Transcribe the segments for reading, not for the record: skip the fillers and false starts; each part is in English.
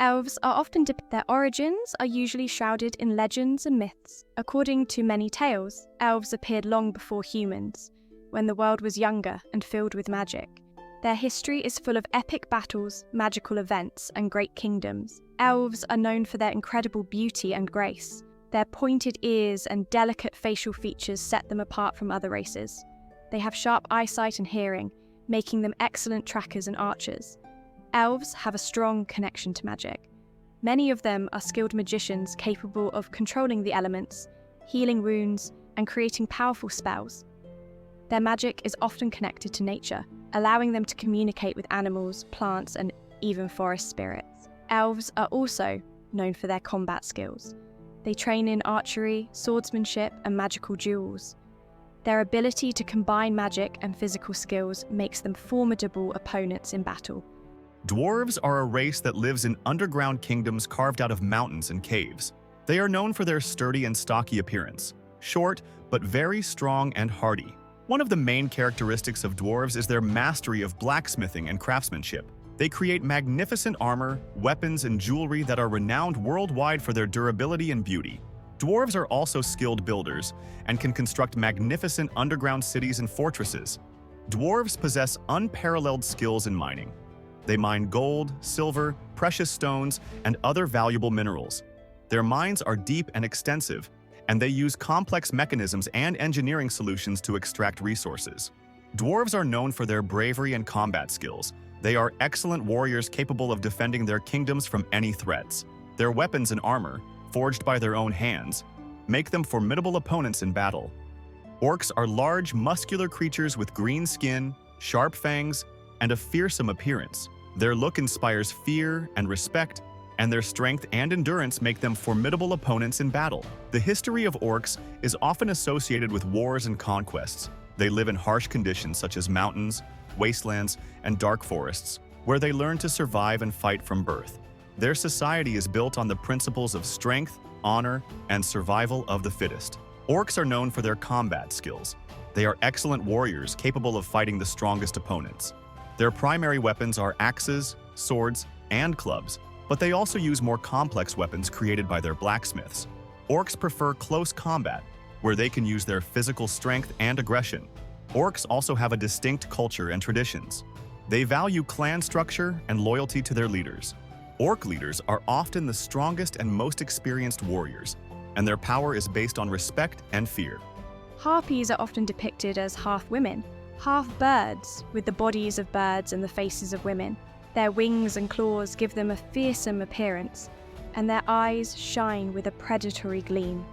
Elves are often their origins are usually shrouded in legends and myths. According to many tales, elves appeared long before humans, when the world was younger and filled with magic. Their history is full of epic battles, magical events, and great kingdoms. Elves are known for their incredible beauty and grace. Their pointed ears and delicate facial features set them apart from other races. They have sharp eyesight and hearing, making them excellent trackers and archers. Elves have a strong connection to magic. Many of them are skilled magicians capable of controlling the elements, healing wounds, and creating powerful spells. Their magic is often connected to nature, allowing them to communicate with animals, plants, and even forest spirits. Elves are also known for their combat skills. They train in archery, swordsmanship, and magical duels. Their ability to combine magic and physical skills makes them formidable opponents in battle. Dwarves are a race that lives in underground kingdoms carved out of mountains and caves. They are known for their sturdy and stocky appearance, short but very strong and hardy. One of the main characteristics of dwarves is their mastery of blacksmithing and craftsmanship. They create magnificent armor, weapons, and jewelry that are renowned worldwide for their durability and beauty. Dwarves are also skilled builders and can construct magnificent underground cities and fortresses. Dwarves possess unparalleled skills in mining. They mine gold, silver, precious stones, and other valuable minerals. Their mines are deep and extensive, and they use complex mechanisms and engineering solutions to extract resources. Dwarves are known for their bravery and combat skills. They are excellent warriors capable of defending their kingdoms from any threats. Their weapons and armor, forged by their own hands, make them formidable opponents in battle. Orcs are large, muscular creatures with green skin, sharp fangs, and a fearsome appearance. Their look inspires fear and respect, and their strength and endurance make them formidable opponents in battle. The history of orcs is often associated with wars and conquests. They live in harsh conditions such as mountains, wastelands, and dark forests, where they learn to survive and fight from birth. Their society is built on the principles of strength, honor, and survival of the fittest. Orcs are known for their combat skills. They are excellent warriors capable of fighting the strongest opponents. Their primary weapons are axes, swords, and clubs, but they also use more complex weapons created by their blacksmiths. Orcs prefer close combat, where they can use their physical strength and aggression. Orcs also have a distinct culture and traditions. They value clan structure and loyalty to their leaders. Orc leaders are often the strongest and most experienced warriors, and their power is based on respect and fear. Harpies are often depicted as half women, half birds, with the bodies of birds and the faces of women. Their wings and claws give them a fearsome appearance, and their eyes shine with a predatory gleam.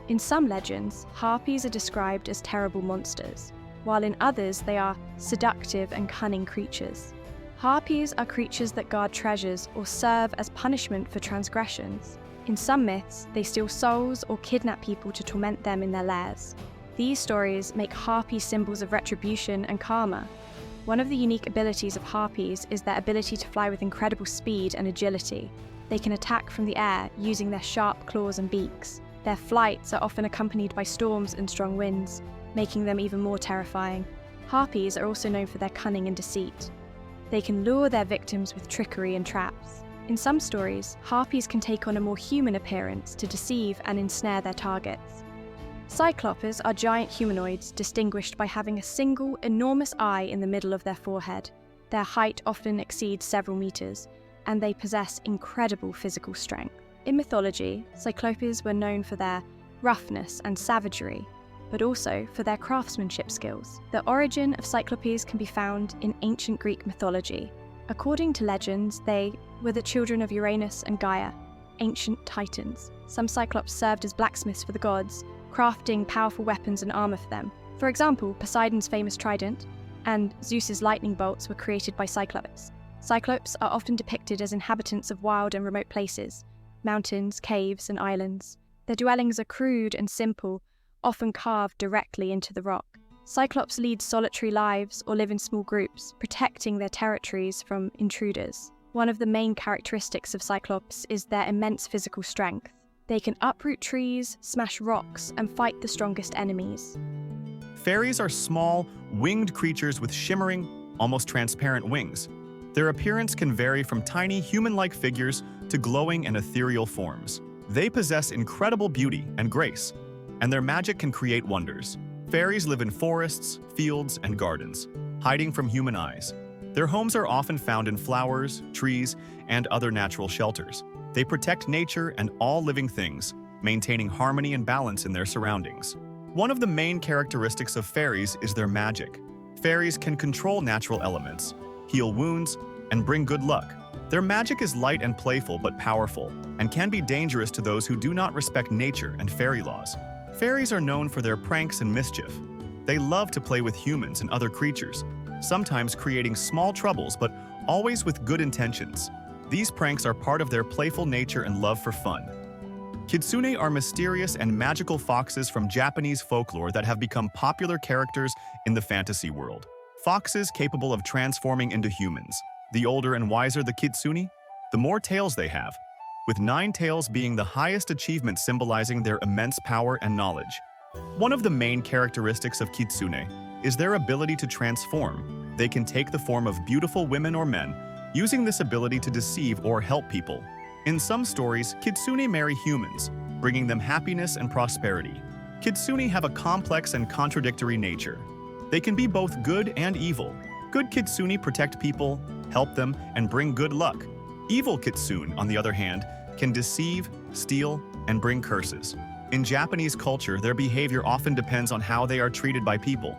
In some legends, harpies are described as terrible monsters, while in others they are seductive and cunning creatures. Harpies are creatures that guard treasures or serve as punishment for transgressions. In some myths, they steal souls or kidnap people to torment them in their lairs. These stories make harpies symbols of retribution and karma. One of the unique abilities of harpies is their ability to fly with incredible speed and agility. They can attack from the air using their sharp claws and beaks. Their flights are often accompanied by storms and strong winds, making them even more terrifying. Harpies are also known for their cunning and deceit. They can lure their victims with trickery and traps. In some stories, harpies can take on a more human appearance to deceive and ensnare their targets. Cyclops are giant humanoids distinguished by having a single, enormous eye in the middle of their forehead. Their height often exceeds several meters, and they possess incredible physical strength. In mythology, Cyclopes were known for their roughness and savagery, but also for their craftsmanship skills. The origin of Cyclopes can be found in ancient Greek mythology. According to legends, they were the children of Uranus and Gaia, ancient titans. Some Cyclops served as blacksmiths for the gods, crafting powerful weapons and armor for them. For example, Poseidon's famous trident and Zeus's lightning bolts were created by Cyclops. Cyclops are often depicted as inhabitants of wild and remote places, mountains, caves, and islands. Their dwellings are crude and simple, often carved directly into the rock. Cyclops lead solitary lives or live in small groups, protecting their territories from intruders. One of the main characteristics of Cyclops is their immense physical strength. They can uproot trees, smash rocks, and fight the strongest enemies. Fairies are small, winged creatures with shimmering, almost transparent wings. Their appearance can vary from tiny human-like figures to glowing and ethereal forms. They possess incredible beauty and grace, and their magic can create wonders. Fairies live in forests, fields, and gardens, hiding from human eyes. Their homes are often found in flowers, trees, and other natural shelters. They protect nature and all living things, maintaining harmony and balance in their surroundings. One of the main characteristics of fairies is their magic. Fairies can control natural elements, heal wounds, and bring good luck. Their magic is light and playful but powerful, and can be dangerous to those who do not respect nature and fairy laws. Fairies are known for their pranks and mischief. They love to play with humans and other creatures, sometimes creating small troubles but always with good intentions. These pranks are part of their playful nature and love for fun. Kitsune are mysterious and magical foxes from Japanese folklore that have become popular characters in the fantasy world. Foxes capable of transforming into humans. The older and wiser the kitsune, the more tails they have, with 9 tails being the highest achievement, symbolizing their immense power and knowledge. One of the main characteristics of kitsune is their ability to transform. They can take the form of beautiful women or men, using this ability to deceive or help people. In some stories, kitsune marry humans, bringing them happiness and prosperity. Kitsune have a complex and contradictory nature. They can be both good and evil. Good kitsune protect people, help them, and bring good luck. Evil kitsune, on the other hand, can deceive, steal, and bring curses. In Japanese culture, their behavior often depends on how they are treated by people.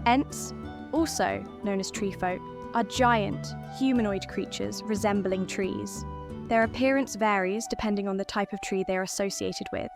Ents, also known as tree folk, are giant, humanoid creatures resembling trees. Their appearance varies depending on the type of tree they are associated with.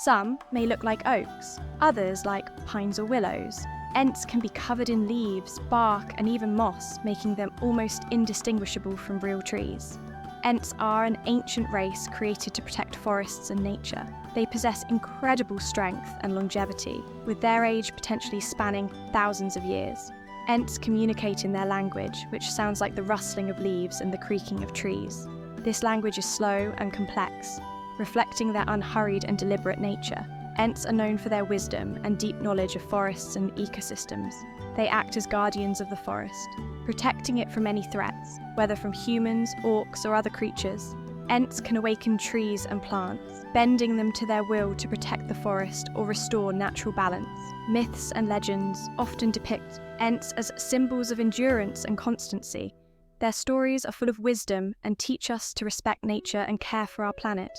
Some may look like oaks, others like pines or willows. Ents can be covered in leaves, bark, and even moss, making them almost indistinguishable from real trees. Ents are an ancient race created to protect forests and nature. They possess incredible strength and longevity, with their age potentially spanning thousands of years. Ents communicate in their language, which sounds like the rustling of leaves and the creaking of trees. This language is slow and complex, reflecting their unhurried and deliberate nature. Ents are known for their wisdom and deep knowledge of forests and ecosystems. They act as guardians of the forest, protecting it from any threats, whether from humans, orcs, or other creatures. Ents can awaken trees and plants, bending them to their will to protect the forest or restore natural balance. Myths and legends often depict Ents as symbols of endurance and constancy. Their stories are full of wisdom and teach us to respect nature and care for our planet.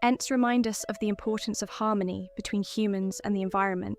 Ents remind us of the importance of harmony between humans and the environment.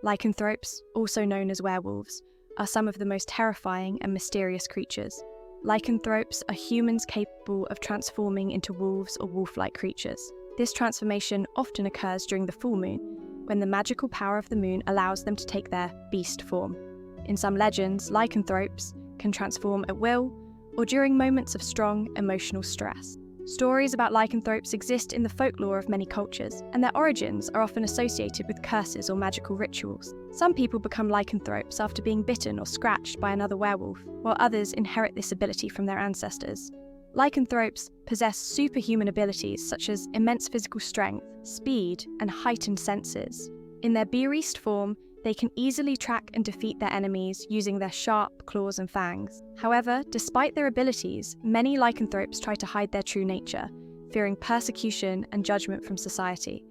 Lycanthropes, also known as werewolves, are some of the most terrifying and mysterious creatures. Lycanthropes are humans capable of transforming into wolves or wolf-like creatures. This transformation often occurs during the full moon, when the magical power of the moon allows them to take their beast form. In some legends, lycanthropes can transform at will or during moments of strong emotional stress. Stories about lycanthropes exist in the folklore of many cultures, and their origins are often associated with curses or magical rituals. Some people become lycanthropes after being bitten or scratched by another werewolf, while others inherit this ability from their ancestors. Lycanthropes possess superhuman abilities such as immense physical strength, speed, and heightened senses. In their beast form, they can easily track and defeat their enemies using their sharp claws and fangs. However, despite their abilities, many lycanthropes try to hide their true nature, fearing persecution and judgment from society.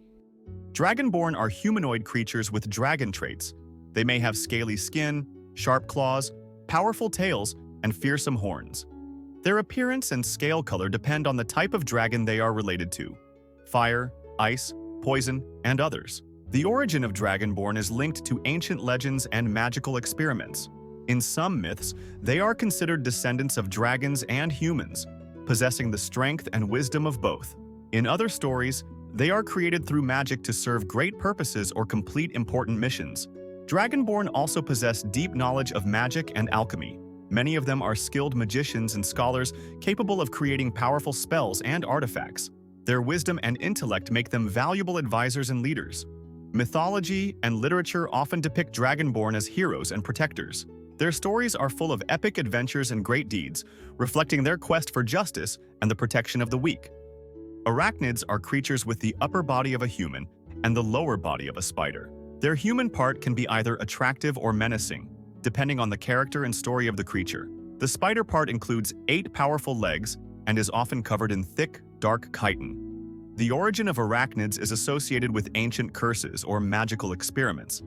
Dragonborn are humanoid creatures with dragon traits. They may have scaly skin, sharp claws, powerful tails, and fearsome horns. Their appearance and scale color depend on the type of dragon they are related to: fire, ice, poison, and others. The origin of Dragonborn is linked to ancient legends and magical experiments. In some myths, they are considered descendants of dragons and humans, possessing the strength and wisdom of both. In other stories, they are created through magic to serve great purposes or complete important missions. Dragonborn also possess deep knowledge of magic and alchemy. Many of them are skilled magicians and scholars capable of creating powerful spells and artifacts. Their wisdom and intellect make them valuable advisors and leaders. Mythology and literature often depict Dragonborn as heroes and protectors. Their stories are full of epic adventures and great deeds, reflecting their quest for justice and the protection of the weak. Arachnids are creatures with the upper body of a human and the lower body of a spider. Their human part can be either attractive or menacing, depending on the character and story of the creature. The spider part includes 8 powerful legs and is often covered in thick, dark chitin. The origin of arachnids is associated with ancient curses or magical experiments.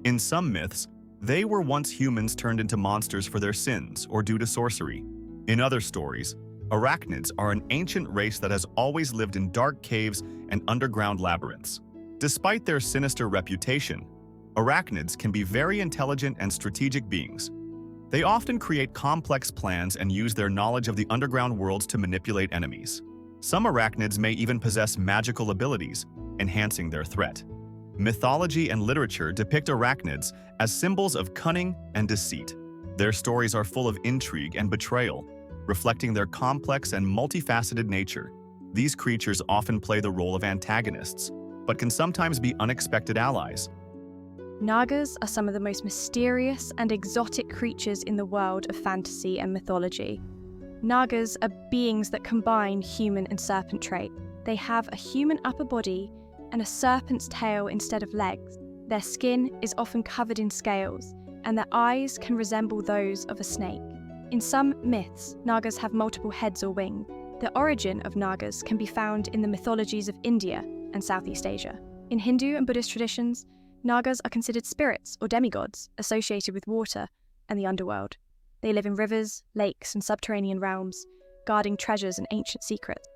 In some myths, they were once humans turned into monsters for their sins or due to sorcery. In other stories, arachnids are an ancient race that has always lived in dark caves and underground labyrinths. Despite their sinister reputation, arachnids can be very intelligent and strategic beings. They often create complex plans and use their knowledge of the underground worlds to manipulate enemies. Some arachnids may even possess magical abilities, enhancing their threat. Mythology and literature depict arachnids as symbols of cunning and deceit. Their stories are full of intrigue and betrayal, reflecting their complex and multifaceted nature. These creatures often play the role of antagonists, but can sometimes be unexpected allies. Nagas are some of the most mysterious and exotic creatures in the world of fantasy and mythology. Nagas are beings that combine human and serpent trait. They have a human upper body and a serpent's tail instead of legs. Their skin is often covered in scales, and their eyes can resemble those of a snake. In some myths, Nagas have multiple heads or wings. The origin of Nagas can be found in the mythologies of India and Southeast Asia. In Hindu and Buddhist traditions, Nagas are considered spirits or demigods associated with water and the underworld. They live in rivers, lakes, and subterranean realms, guarding treasures and ancient secrets.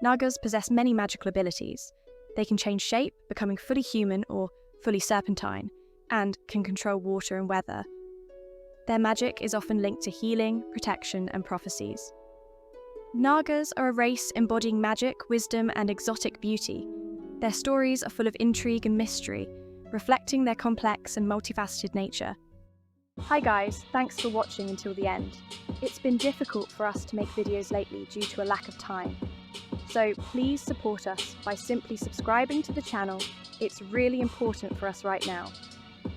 Nagas possess many magical abilities. They can change shape, becoming fully human or fully serpentine, and can control water and weather. Their magic is often linked to healing, protection, and prophecies. Nagas are a race embodying magic, wisdom, and exotic beauty. Their stories are full of intrigue and mystery, reflecting their complex and multifaceted nature. Hi guys, thanks for watching until the end. It's been difficult for us to make videos lately due to a lack of time. So please support us by simply subscribing to the channel. It's really important for us right now.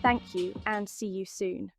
Thank you and see you soon.